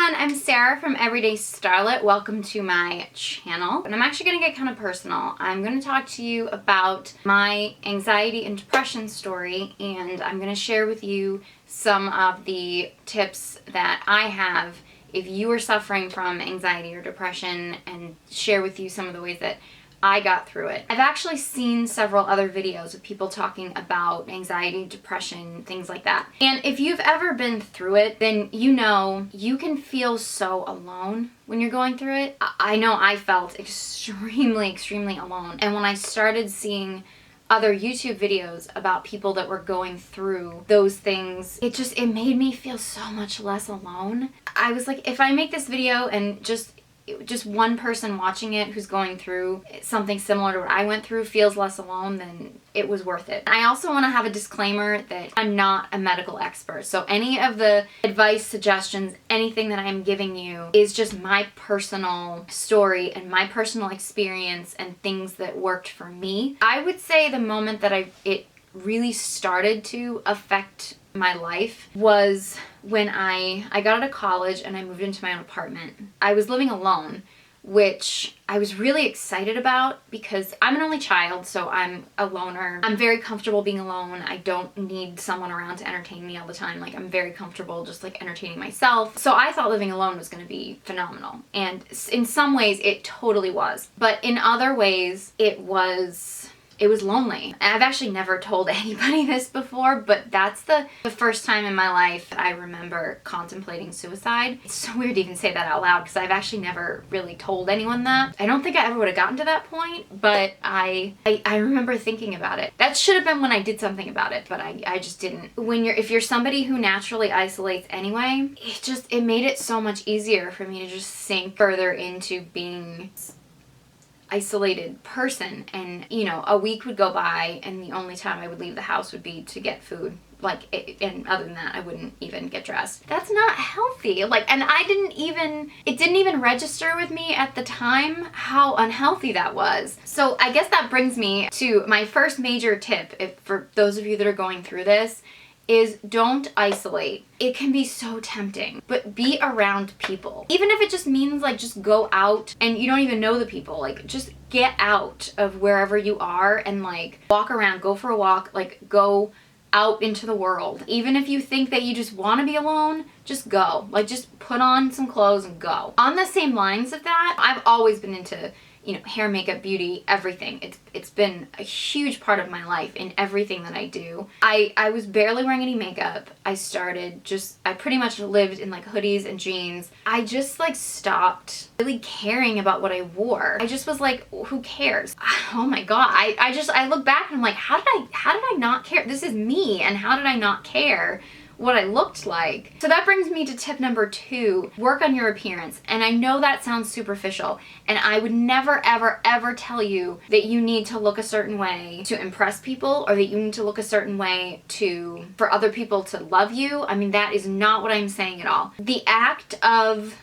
everyone, I'm Sarah from Everyday Starlet. Welcome to my channel. And I'm actually going to get kind of personal. I'm going to talk to you about my anxiety and depression story, and I'm going to share with you some of the tips that I have if you are suffering from anxiety or depression, and share with you some of the ways that I got through it. I've actually seen several other videos of people talking about anxiety, depression, things like that. And if you've ever been through it, then you know you can feel so alone when you're going through it. I know I felt extremely alone. And when I started seeing other YouTube videos about people that were going through those things, it made me feel so much less alone. I was like, if I make this video and just one person watching it who's going through something similar to what I went through feels less alone, then it was worth it. I also want to have a disclaimer that I'm not a medical expert, so any of the advice, suggestions, anything that I'm giving you is just my personal story and my personal experience and things that worked for me. I would say the moment that it really started to affect my life was when I got out of college and I moved into my own apartment. I was living alone, which I was really excited about because I'm an only child, so I'm a loner. I'm very comfortable being alone. I don't need someone around to entertain me all the time. Like, I'm very comfortable just like entertaining myself. So I thought living alone was going to be phenomenal. And in some ways it totally was. But in other ways it was lonely. I've actually never told anybody this before, but that's the first time in my life that I remember contemplating suicide. It's so weird to even say that out loud because I've actually never really told anyone that. I don't think I ever would have gotten to that point, but I remember thinking about it. That should have been when I did something about it, but I just didn't. If you're somebody who naturally isolates anyway, it made it so much easier for me to just sink further into being isolated person. And you know, a week would go by and the only time I would leave the house would be to get food, and other than that I wouldn't even get dressed. That's not healthy. And it didn't even register with me at the time how unhealthy that was. So I guess that brings me to my first major tip, for those of you that are going through this, is don't isolate. It can be so tempting, but be around people. Even if it just means just go out and you don't even know the people, just get out of wherever you are and walk around, go for a walk, go out into the world. Even if you think that you just want to be alone, just go. Just put on some clothes and go. On the same lines of that, I've always been into hair, makeup, beauty, everything. It's been a huge part of my life in everything that I do. I was barely wearing any makeup. I pretty much lived in hoodies and jeans. I just stopped really caring about what I wore. I just was like, who cares? Oh my god. I look back and I'm like, how did I not care? This is me, and how did I not care what I looked like? So that brings me to tip number 2, work on your appearance. And I know that sounds superficial, and I would never ever tell you that you need to look a certain way to impress people, or that you need to look a certain way for other people to love you. I mean, that is not what I'm saying at all. The act of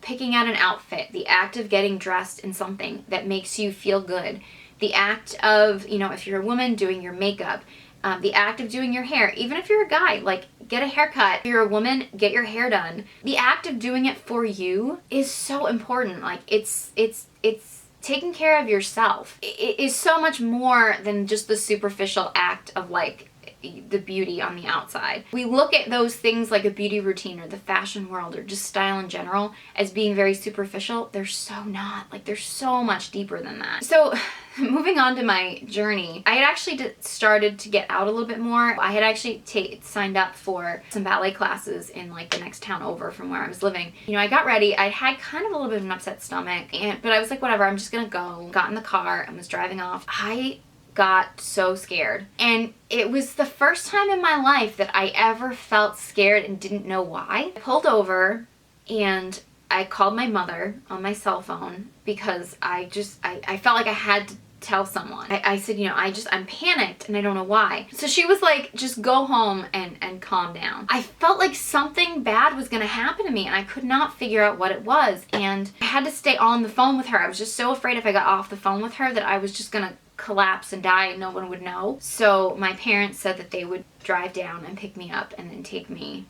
picking out an outfit, the act of getting dressed in something that makes you feel good, the act of, if you're a woman, doing your makeup, the act of doing your hair, even if you're a guy, get a haircut. If you're a woman, get your hair done. The act of doing it for you is so important. It's taking care of yourself. It is so much more than just the superficial act of the beauty on the outside. We look at those things like a beauty routine or the fashion world or just style in general as being very superficial. They're so not. They're so much deeper than that. So moving on to my journey, I had actually started to get out a little bit more. I had actually signed up for some ballet classes in the next town over from where I was living. I got ready. I had kind of a little bit of an upset stomach, but I was like, whatever, I'm just gonna go. Got in the car and was driving off. I got so scared, and it was the first time in my life that I ever felt scared and didn't know why. I pulled over and I called my mother on my cell phone because I felt like I had to tell someone. I said, I'm panicked and I don't know why. So she was like, just go home and calm down. I felt like something bad was gonna happen to me and I could not figure out what it was, and I had to stay on the phone with her. I was just so afraid if I got off the phone with her that I was just gonna collapse and die and no one would know. So my parents said that they would drive down and pick me up and then take me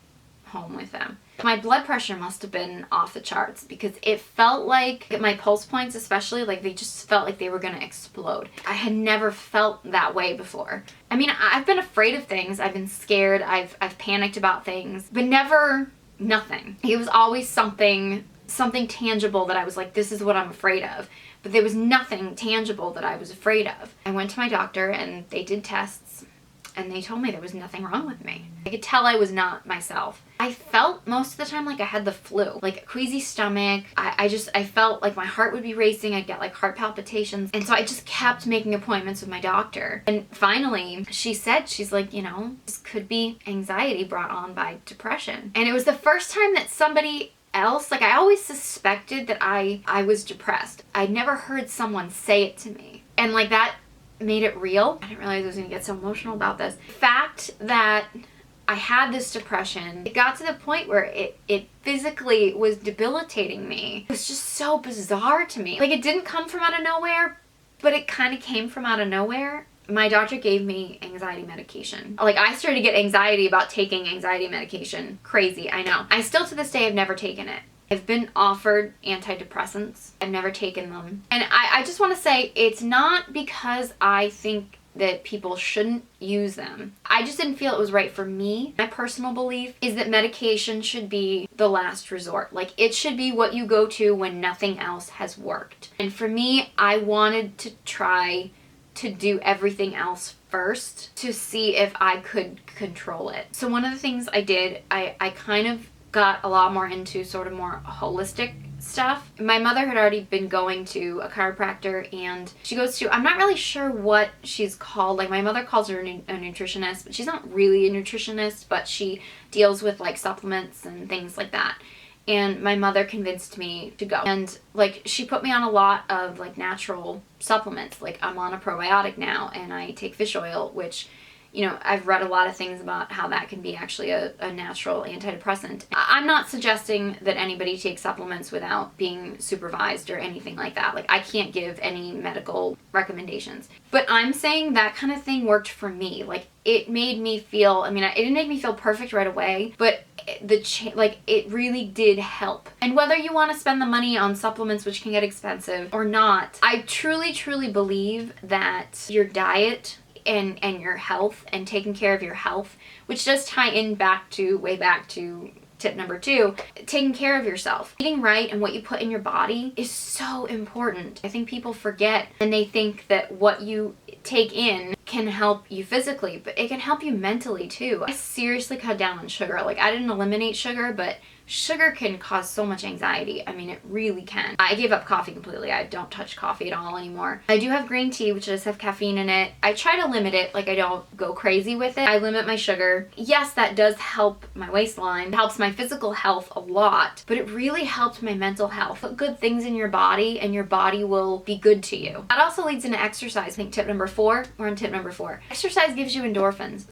home with them. My blood pressure must have been off the charts because it felt like my pulse points especially, like they just felt like they were gonna explode. I had never felt that way before. I mean, I've been afraid of things, I've been scared, I've panicked about things, but never nothing. It was always something tangible that I was like, this is what I'm afraid of. But there was nothing tangible that I was afraid of. I went to my doctor and they did tests and they told me there was nothing wrong with me. I could tell I was not myself. I felt most of the time like I had the flu, like a queasy stomach. I felt like my heart would be racing. I'd get like heart palpitations. And so I just kept making appointments with my doctor. And finally she said, she's like, you know, this could be anxiety brought on by depression. And it was the first time that somebody else, like I always suspected that I was depressed. I'd never heard someone say it to me. And like that made it real. I didn't realize I was gonna get so emotional about this. The fact that I had this depression, it got to the point where it physically was debilitating me. It was just so bizarre to me. Like it didn't come from out of nowhere, but it kind of came from out of nowhere. My doctor gave me anxiety medication. Like I started to get anxiety about taking anxiety medication. Crazy, I know. I still to this day have never taken it. I've been offered antidepressants. I've never taken them. And I just want to say it's not because I think that people shouldn't use them. I just didn't feel it was right for me. My personal belief is that medication should be the last resort. Like it should be what you go to when nothing else has worked. And for me, I wanted to try to do everything else first to see if I could control it. So one of the things I did, I kind of got a lot more into sort of more holistic stuff. My mother had already been going to a chiropractor and she goes to, I'm not really sure what she's called. Like my mother calls her a nutritionist, but she's not really a nutritionist, but she deals with like supplements and things like that. And my mother convinced me to go. And like she put me on a lot of like natural supplements. Like I'm on a probiotic now and I take fish oil, which, you know, I've read a lot of things about how that can be actually a natural antidepressant. I'm not suggesting that anybody takes supplements without being supervised or anything like that. Like I can't give any medical recommendations. But I'm saying that kind of thing worked for me. Like it made me feel, I mean, it didn't make me feel perfect right away, but it really did help. And whether you want to spend the money on supplements, which can get expensive, or not, I truly believe that your diet and your health and taking care of your health, which does tie in way back to tip number 2, taking care of yourself. Eating right and what you put in your body is so important. I think people forget and they think that what you take in can help you physically, but it can help you mentally too. I seriously cut down on sugar. Like I didn't eliminate sugar, but sugar can cause so much anxiety. I mean, it really can. I gave up coffee completely. I don't touch coffee at all anymore. I do have green tea, which does have caffeine in it. I try to limit it. Like I don't go crazy with it. I limit my sugar. Yes, that does help my waistline. It helps my physical health a lot, but it really helped my mental health. Put good things in your body and your body will be good to you. That also leads into exercise. I think tip number 4, we're on tip number 4. Exercise gives you endorphins.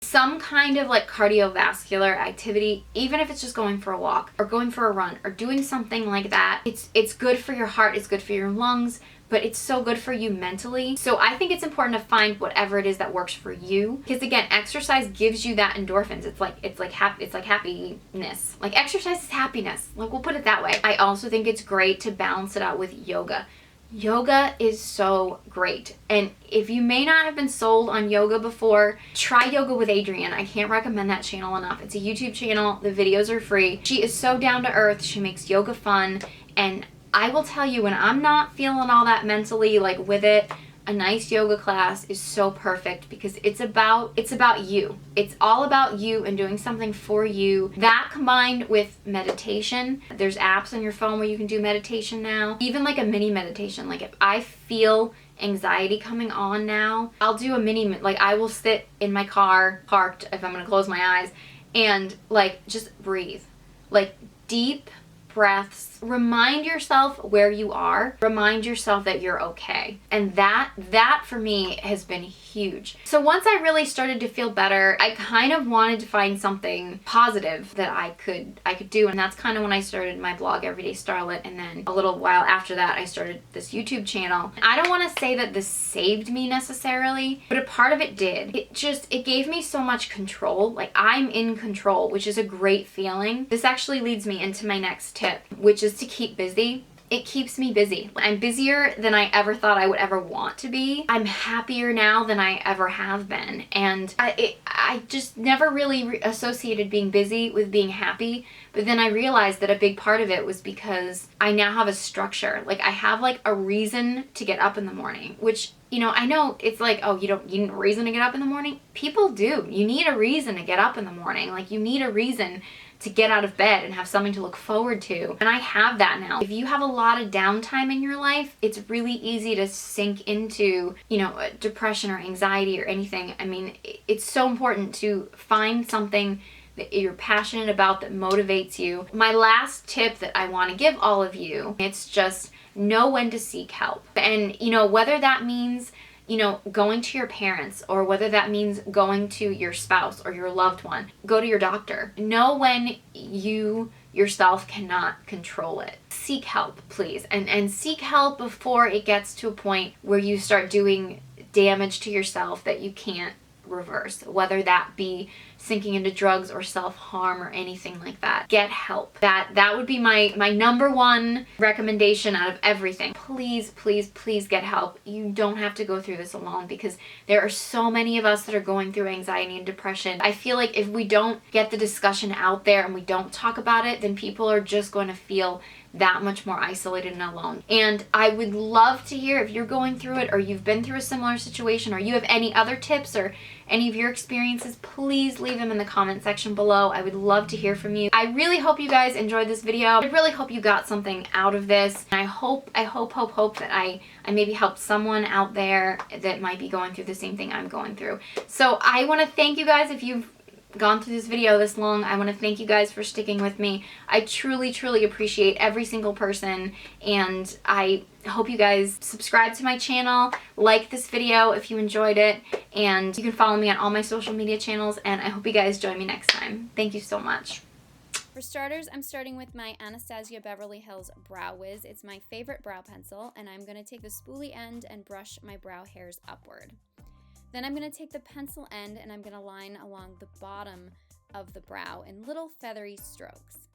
Some kind of like cardiovascular activity, even if it's just going for a walk or going for a run or doing something like that, it's good for your heart, it's good for your lungs, but it's so good for you mentally. So I think it's important to find whatever it is that works for you, because again, exercise gives you that endorphins. It's like happiness. Like exercise is happiness. Like we'll put it that way. I also think it's great to balance it out with yoga. Yoga is so great. And if you may not have been sold on yoga before, try Yoga with Adriene. I can't recommend that channel enough. It's a YouTube channel. The videos are free. She is so down to earth. She makes yoga fun. And I will tell you, when I'm not feeling all that mentally like with it, a nice yoga class is so perfect because it's about you. It's all about you and doing something for you. That combined with meditation, there's apps on your phone where you can do meditation now. Even like a mini meditation. Like if I feel anxiety coming on now, I'll do a mini, like I will sit in my car parked if I'm gonna close my eyes and like just breathe. Like deep breaths. Remind yourself where you are. Remind yourself that you're okay. And that for me has been huge. So once I really started to feel better, I kind of wanted to find something positive that I could do. And that's kind of when I started my blog, Everyday Starlet. And then a little while after that, I started this YouTube channel. I don't want to say that this saved me necessarily, but a part of it did. It gave me so much control. Like, I'm in control, which is a great feeling. This actually leads me into my next tip, which is to keep busy. It keeps me busy. I'm busier than I ever thought I would ever want to be. I'm happier now than I ever have been. And I just never really associated being busy with being happy. But then I realized that a big part of it was because I now have a structure. Like, I have like a reason to get up in the morning, which, you know, I know it's like, oh, you need a reason to get up in the morning. People do. You need a reason to get up in the morning. Like, you need a reason to get out of bed and have something to look forward to. And I have that now. If you have a lot of downtime in your life, it's really easy to sink into, you know, depression or anxiety or anything. I mean, it's so important to find something that you're passionate about that motivates you. My last tip that I want to give all of you, it's just know when to seek help. And, you know, whether that means, you know, going to your parents, or whether that means going to your spouse or your loved one, go to your doctor. Know when you yourself cannot control it. Seek help, please. And seek help before it gets to a point where you start doing damage to yourself that you can't reverse, whether that be sinking into drugs or self-harm or anything like that. Get help. That would be my number one recommendation out of everything. Please, please, please get help. You don't have to go through this alone, because there are so many of us that are going through anxiety and depression. I feel like if we don't get the discussion out there and we don't talk about it, then people are just going to feel that much more isolated and alone. And I would love to hear if you're going through it, or you've been through a similar situation, or you have any other tips or any of your experiences. Please leave them in the comment section below. I would love to hear from you. I really hope you guys enjoyed this video. I really hope you got something out of this. And I hope that I maybe helped someone out there that might be going through the same thing I'm going through. So I want to thank you guys. If you've gone through this video this long, I want to thank you guys for sticking with me. I truly, truly appreciate every single person, and I hope you guys subscribe to my channel, like this video if you enjoyed it, and you can follow me on all my social media channels, and I hope you guys join me next time. Thank you so much. For starters, I'm starting with my Anastasia Beverly Hills Brow Wiz. It's my favorite brow pencil, and I'm going to take the spoolie end and brush my brow hairs upward. Then I'm going to take the pencil end and I'm going to line along the bottom of the brow in little feathery strokes.